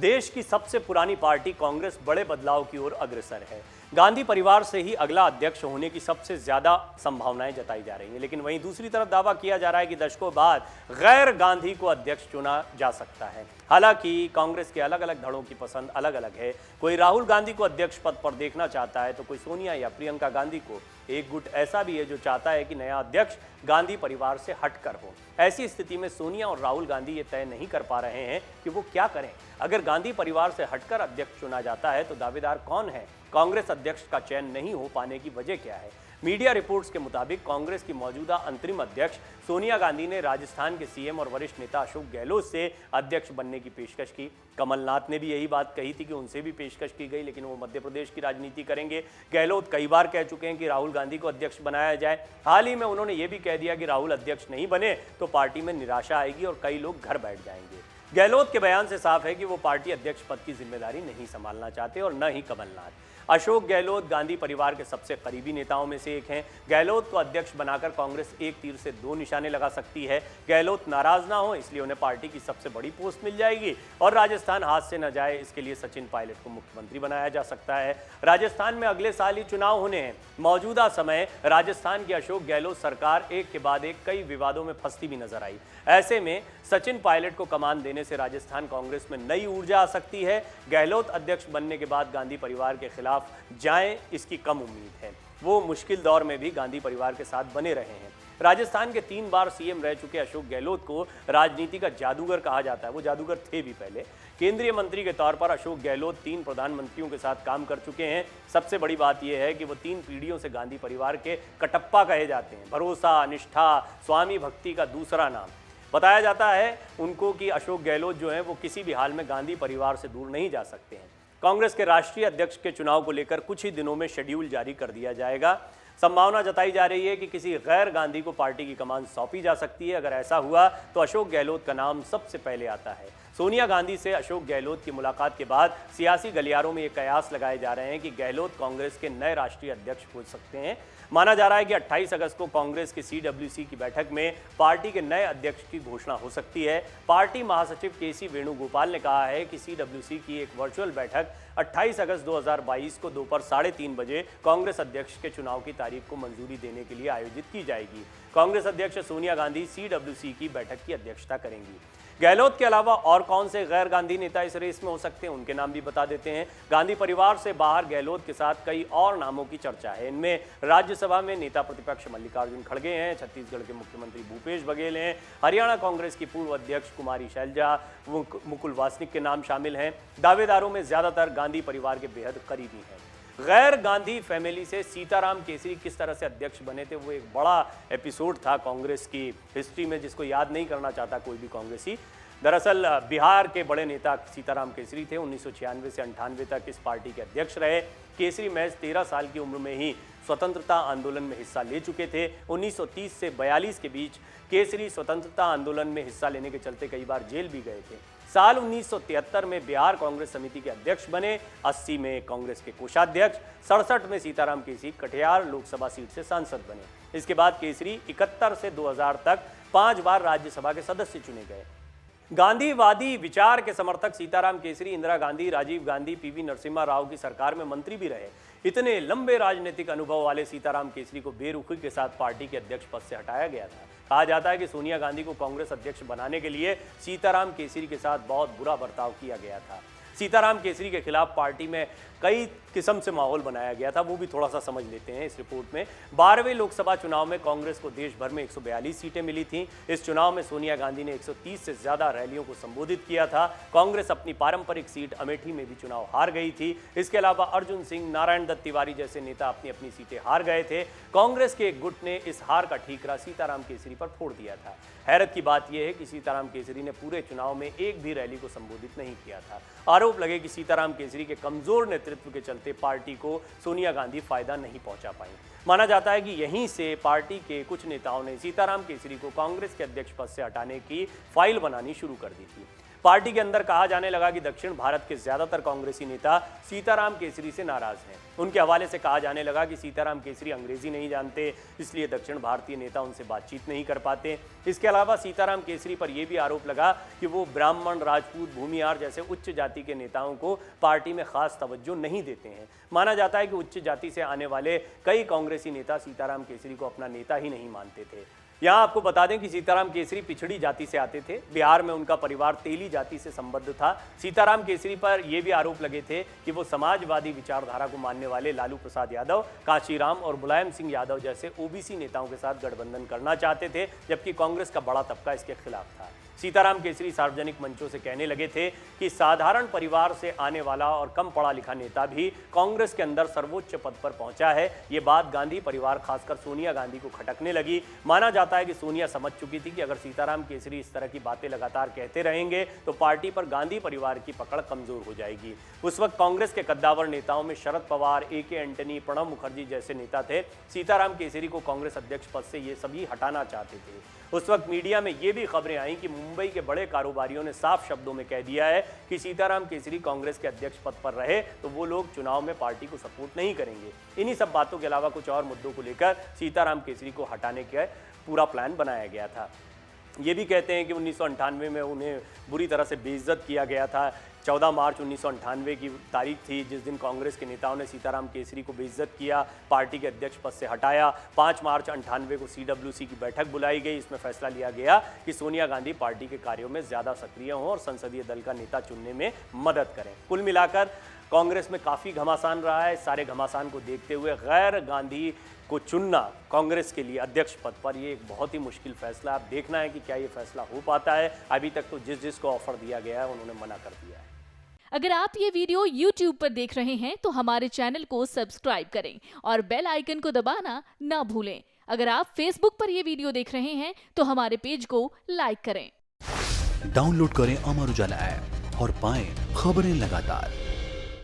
देश की सबसे पुरानी पार्टी कांग्रेस बड़े बदलाव की ओर अग्रसर है। गांधी परिवार से ही अगला अध्यक्ष होने की सबसे ज्यादा संभावनाएं जताई जा रही हैं, लेकिन वहीं दूसरी तरफ दावा किया जा रहा है कि दशकों बाद गैर गांधी को अध्यक्ष चुना जा सकता है। हालांकि कांग्रेस के अलग अलग धड़ों की पसंद अलग अलग है। कोई राहुल गांधी को अध्यक्ष पद पर देखना चाहता है तो कोई सोनिया या प्रियंका गांधी को। एक गुट ऐसा भी है जो चाहता है कि नया अध्यक्ष गांधी परिवार से हटकर हो। ऐसी स्थिति में सोनिया और राहुल गांधी ये तय नहीं कर पा रहे हैं कि वो क्या करें। अगर गांधी परिवार से हटकर अध्यक्ष चुना जाता है तो दावेदार कौन है? कांग्रेस अध्यक्ष का चयन नहीं हो पाने की वजह क्या है? मीडिया रिपोर्ट्स के मुताबिक कांग्रेस की मौजूदा अंतरिम अध्यक्ष सोनिया गांधी ने राजस्थान के सीएम और वरिष्ठ नेता अशोक गहलोत से अध्यक्ष बनने की पेशकश की। कमलनाथ ने भी यही बात कही थी कि उनसे भी पेशकश की गई, लेकिन वो मध्य प्रदेश की राजनीति करेंगे। गहलोत कई बार कह चुके हैं कि राहुल गांधी को अध्यक्ष बनाया जाए। हाल ही में उन्होंने ये भी कह दिया कि राहुल अध्यक्ष नहीं बने तो पार्टी में निराशा आएगी और कई लोग घर बैठ जाएंगे। गहलोत के बयान से साफ है कि वो पार्टी अध्यक्ष पद की जिम्मेदारी नहीं संभालना चाहते और न ही कमलनाथ। अशोक गहलोत गांधी परिवार के सबसे करीबी नेताओं में से एक हैं। गहलोत को अध्यक्ष बनाकर कांग्रेस एक तीर से दो निशाने लगा सकती है। गहलोत नाराज ना हो इसलिए उन्हें पार्टी की सबसे बड़ी पोस्ट मिल जाएगी और राजस्थान हाथ से न जाए इसके लिए सचिन पायलट को मुख्यमंत्री बनाया जा सकता है। राजस्थान में अगले साल ही चुनाव होने हैं। मौजूदा समय राजस्थान की अशोक गहलोत सरकार एक के बाद एक कई विवादों में फंसती भी नजर आई। ऐसे में सचिन पायलट को कमान देने से राजस्थान कांग्रेस में नई ऊर्जा आ सकती है। गहलोत अध्यक्ष बनने के बाद गांधी परिवार के खिलाफ जाएं इसकी कम उम्मीद है। वो मुश्किल दौर में भी गांधी परिवार के साथ बने रहे हैं। राजस्थान के 3 बार सीएम रह चुके अशोक गहलोत को राजनीति का जादूगर कहा जाता है। वो जादूगर थे भी पहले। केंद्रीय मंत्री के तौर पर अशोक गहलोत 3 प्रधानमंत्रियों के साथ काम कर चुके हैं। सबसे बड़ी बात यह है कि वो 3 पीढ़ियों से गांधी परिवार के कटप्पा कहे जाते हैं। भरोसा, निष्ठा, स्वामी भक्ति का दूसरा नाम। बताया जाता है उनको कि अशोक गहलोत जो हैं वो किसी भी हाल में गांधी परिवार से दूर नहीं जा सकते हैं। कांग्रेस के राष्ट्रीय अध्यक्ष के चुनाव को लेकर कुछ ही दिनों में शेड्यूल जारी कर दिया जाएगा। संभावना जताई जा रही है कि किसी गैर गांधी को पार्टी की कमान सौंपी जा सकती है। अगर ऐसा हुआ तो अशोक गहलोत का नाम सबसे पहले आता है। सोनिया गांधी से अशोक गहलोत की मुलाकात के बाद सियासी गलियारों में ये कयास लगाए जा रहे हैं कि गहलोत कांग्रेस के नए राष्ट्रीय अध्यक्ष हो सकते हैं। माना जा रहा है कि 28 अगस्त को कांग्रेस की CWC की बैठक में पार्टी के नए अध्यक्ष की घोषणा हो सकती है। पार्टी महासचिव KC वेणुगोपाल ने कहा है कि CWC की एक वर्चुअल बैठक 28 अगस्त 2022 को दोपहर 3:30 बजे कांग्रेस अध्यक्ष के चुनाव की तारीख को मंजूरी देने के लिए आयोजित की जाएगी। कांग्रेस अध्यक्ष सोनिया गांधी CWC की बैठक की अध्यक्षता करेंगी। गहलोत के अलावा और कौन से गैर गांधी नेता इस रेस में हो सकते हैं, उनके नाम भी बता देते हैं। गांधी परिवार से बाहर गहलोत के साथ कई और नामों की चर्चा है। इनमें राज्यसभा में नेता प्रतिपक्ष मल्लिकार्जुन खड़गे हैं, छत्तीसगढ़ के मुख्यमंत्री भूपेश बघेल हैं, हरियाणा कांग्रेस की पूर्व अध्यक्ष कुमारी शैलजा, मुकुल वासनिक के नाम शामिल हैं। दावेदारों में ज्यादातर गांधी परिवार के बेहद करीबी हैं। गैर गांधी फैमिली से सीताराम केसरी किस तरह से अध्यक्ष बने थे, वो एक बड़ा एपिसोड था कांग्रेस की हिस्ट्री में, जिसको याद नहीं करना चाहता कोई भी कांग्रेसी। दरअसल बिहार के बड़े नेता सीताराम केसरी थे। 1996 से 98 तक इस पार्टी के अध्यक्ष रहे। केसरी महज 13 साल की उम्र में ही स्वतंत्रता आंदोलन में हिस्सा ले चुके थे। 1930 से 42 के बीच केसरी स्वतंत्रता आंदोलन में हिस्सा लेने के चलते कई बार जेल भी गए थे। साल 1973 में बिहार कांग्रेस समिति के अध्यक्ष बने। 80 में कांग्रेस के कोषाध्यक्ष। 67 में सीताराम केसरी कटिहार लोकसभा सीट से सांसद बने। इसके बाद केसरी 71 से 2000 तक 5 बार राज्यसभा के सदस्य चुने गए। गांधीवादी विचार के समर्थक सीताराम केसरी इंदिरा गांधी, राजीव गांधी, PV नरसिम्हा राव की सरकार में मंत्री भी रहे। इतने लंबे राजनीतिक अनुभव वाले सीताराम केसरी को बेरुखी के साथ पार्टी के अध्यक्ष पद से हटाया गया था। कहा जाता है कि सोनिया गांधी को कांग्रेस अध्यक्ष बनाने के लिए सीताराम केसरी के साथ बहुत बुरा बर्ताव किया गया था। सीताराम केसरी के खिलाफ पार्टी में कई किस्म से माहौल बनाया गया था, वो भी थोड़ा सा समझ लेते हैं इस रिपोर्ट में। 12वें लोकसभा चुनाव में कांग्रेस को देश भर में 142 सीटें मिली थीं। इस चुनाव में सोनिया गांधी ने 130 से ज्यादा रैलियों को संबोधित किया था। कांग्रेस अपनी पारंपरिक सीट अमेठी में भी चुनाव हार गई थी। इसके अलावा अर्जुन सिंह, नारायण दत्त तिवारी जैसे नेता अपनी अपनी सीटें हार गए थे। कांग्रेस के एक गुट ने इस हार का ठीकरा सीताराम केसरी पर फोड़ दिया था। हैरत की बात यह है कि सीताराम केसरी ने पूरे चुनाव में एक भी रैली को संबोधित नहीं किया था। आरोप लगे कि सीताराम केसरी के कमजोर नेतृत्व के चलते पार्टी को सोनिया गांधी फायदा नहीं पहुंचा पाई। माना जाता है कि यहीं से पार्टी के कुछ नेताओं ने सीताराम केसरी को कांग्रेस के अध्यक्ष पद से हटाने की फाइल बनानी शुरू कर दी थी। पार्टी के अंदर कहा जाने लगा कि दक्षिण भारत के ज्यादातर कांग्रेसी नेता सीताराम केसरी से नाराज हैं। उनके हवाले से कहा जाने लगा कि सीताराम केसरी अंग्रेजी नहीं जानते, इसलिए दक्षिण भारतीय नेता उनसे बातचीत नहीं कर पाते। इसके अलावा सीताराम केसरी पर यह भी आरोप लगा कि वो ब्राह्मण, राजपूत, भूमिहार जैसे उच्च जाति के नेताओं को पार्टी में खास तवज्जो नहीं देते हैं। माना जाता है कि उच्च जाति से आने वाले कई कांग्रेसी नेता सीताराम केसरी को अपना नेता ही नहीं मानते थे। यहाँ आपको बता दें कि सीताराम केसरी पिछड़ी जाति से आते थे। बिहार में उनका परिवार तेली जाति से संबद्ध था। सीताराम केसरी पर यह भी आरोप लगे थे कि वो समाजवादी विचारधारा को मानने वाले लालू प्रसाद यादव, कांशीराम और मुलायम सिंह यादव जैसे ओबीसी नेताओं के साथ गठबंधन करना चाहते थे, जबकि कांग्रेस का बड़ा तबका इसके खिलाफ था। सीताराम केसरी सार्वजनिक मंचों से कहने लगे थे कि साधारण परिवार से आने वाला और कम पढ़ा लिखा नेता भी कांग्रेस के अंदर सर्वोच्च पद पर पहुंचा है। ये बात गांधी परिवार, खासकर सोनिया गांधी को खटकने लगी। माना जाता है कि सोनिया समझ चुकी थी कि अगर सीताराम केसरी इस तरह की बातें लगातार कहते रहेंगे तो पार्टी पर गांधी परिवार की पकड़ कमजोर हो जाएगी। उस वक्त कांग्रेस के कद्दावर नेताओं में शरद पवार, AK एंटनी, प्रणब मुखर्जी जैसे नेता थे। सीताराम केसरी को कांग्रेस अध्यक्ष पद से ये सभी हटाना चाहते थे। उस वक्त मीडिया में ये भी खबरें आई कि मुंबई के बड़े कारोबारियों ने साफ शब्दों में कह दिया है कि सीताराम केसरी कांग्रेस के अध्यक्ष पद पर रहे तो वो लोग चुनाव में पार्टी को सपोर्ट नहीं करेंगे। इन्हीं सब बातों के अलावा कुछ और मुद्दों को लेकर सीताराम केसरी को हटाने का पूरा प्लान बनाया गया था। ये भी कहते हैं कि 1998 में उन्हें बुरी तरह से बेइज्जत किया गया था। 14 मार्च 1998 की तारीख थी जिस दिन कांग्रेस के नेताओं ने सीताराम केसरी को बेइज्जत किया, पार्टी के अध्यक्ष पद से हटाया। 5 मार्च 98 को CWC की बैठक बुलाई गई। इसमें फैसला लिया गया कि सोनिया गांधी पार्टी के कार्यों में ज़्यादा सक्रिय हों और संसदीय दल का नेता चुनने में मदद करें। कुल मिलाकर कांग्रेस में काफ़ी घमासान रहा है। सारे घमासान को देखते हुए गैर गांधी को चुनना कांग्रेस के लिए अध्यक्ष पद पर ये एक बहुत ही मुश्किल फैसला। अब देखना है कि क्या ये फैसला हो पाता है। अभी तक तो जिसको ऑफर दिया गया है उन्होंने मना कर दिया है। अगर आप ये वीडियो YouTube पर देख रहे हैं तो हमारे चैनल को सब्सक्राइब करें और बेल आइकन को दबाना ना भूलें। अगर आप Facebook पर ये वीडियो देख रहे हैं तो हमारे पेज को लाइक करें। डाउनलोड करें अमर उजाला ऐप और पाएं खबरें लगातार।